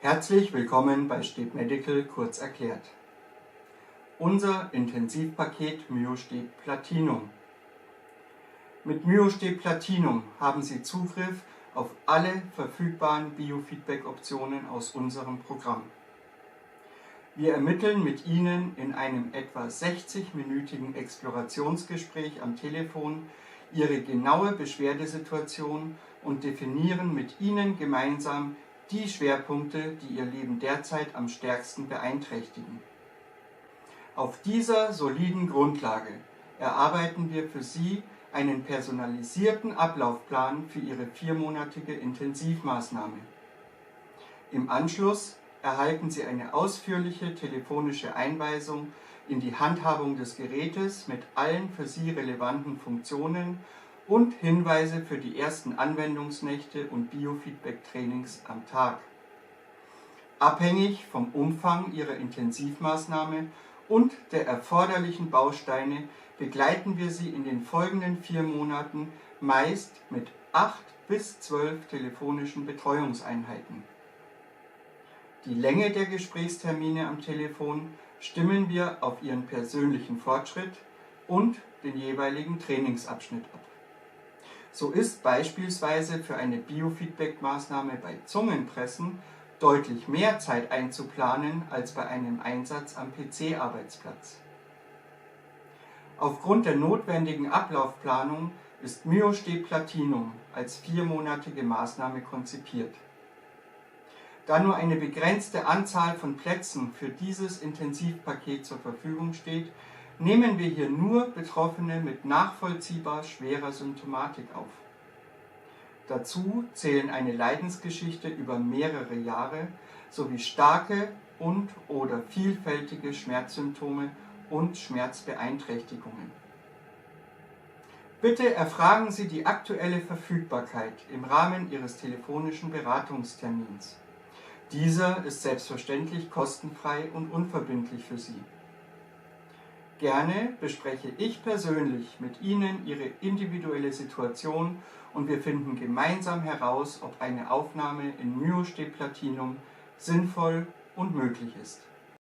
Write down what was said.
Herzlich willkommen bei Steb Medical kurz erklärt. Unser Intensivpaket MyoSteb Platinum. Mit MyoSteb Platinum haben Sie Zugriff auf alle verfügbaren Biofeedback-Optionen aus unserem Programm. Wir ermitteln mit Ihnen in einem etwa 60-minütigen Explorationsgespräch am Telefon Ihre genaue Beschwerdesituation und definieren mit Ihnen gemeinsam die Schwerpunkte, die Ihr Leben derzeit am stärksten beeinträchtigen. Auf dieser soliden Grundlage erarbeiten wir für Sie einen personalisierten Ablaufplan für Ihre 4-monatige Intensivmaßnahme. Im Anschluss erhalten Sie eine ausführliche telefonische Einweisung in die Handhabung des Gerätes mit allen für Sie relevanten Funktionen und Hinweise für die ersten Anwendungsnächte und Biofeedback-Trainings am Tag. Abhängig vom Umfang Ihrer Intensivmaßnahme und der erforderlichen Bausteine begleiten wir Sie in den folgenden 4 Monaten meist mit 8 bis 12 telefonischen Betreuungseinheiten. Die Länge der Gesprächstermine am Telefon stimmen wir auf Ihren persönlichen Fortschritt und den jeweiligen Trainingsabschnitt ab. So ist beispielsweise für eine Biofeedback-Maßnahme bei Zungenpressen deutlich mehr Zeit einzuplanen als bei einem Einsatz am PC-Arbeitsplatz. Aufgrund der notwendigen Ablaufplanung ist MyoSteb Platinum als 4-monatige Maßnahme konzipiert. Da nur eine begrenzte Anzahl von Plätzen für dieses Intensivpaket zur Verfügung steht, nehmen wir hier nur Betroffene mit nachvollziehbar schwerer Symptomatik auf. Dazu zählen eine Leidensgeschichte über mehrere Jahre sowie starke und/oder vielfältige Schmerzsymptome und Schmerzbeeinträchtigungen. Bitte erfragen Sie die aktuelle Verfügbarkeit im Rahmen Ihres telefonischen Beratungstermins. Dieser ist selbstverständlich kostenfrei und unverbindlich für Sie. Gerne bespreche ich persönlich mit Ihnen Ihre individuelle Situation und wir finden gemeinsam heraus, ob eine Aufnahme in MyoSteb Platinum sinnvoll und möglich ist.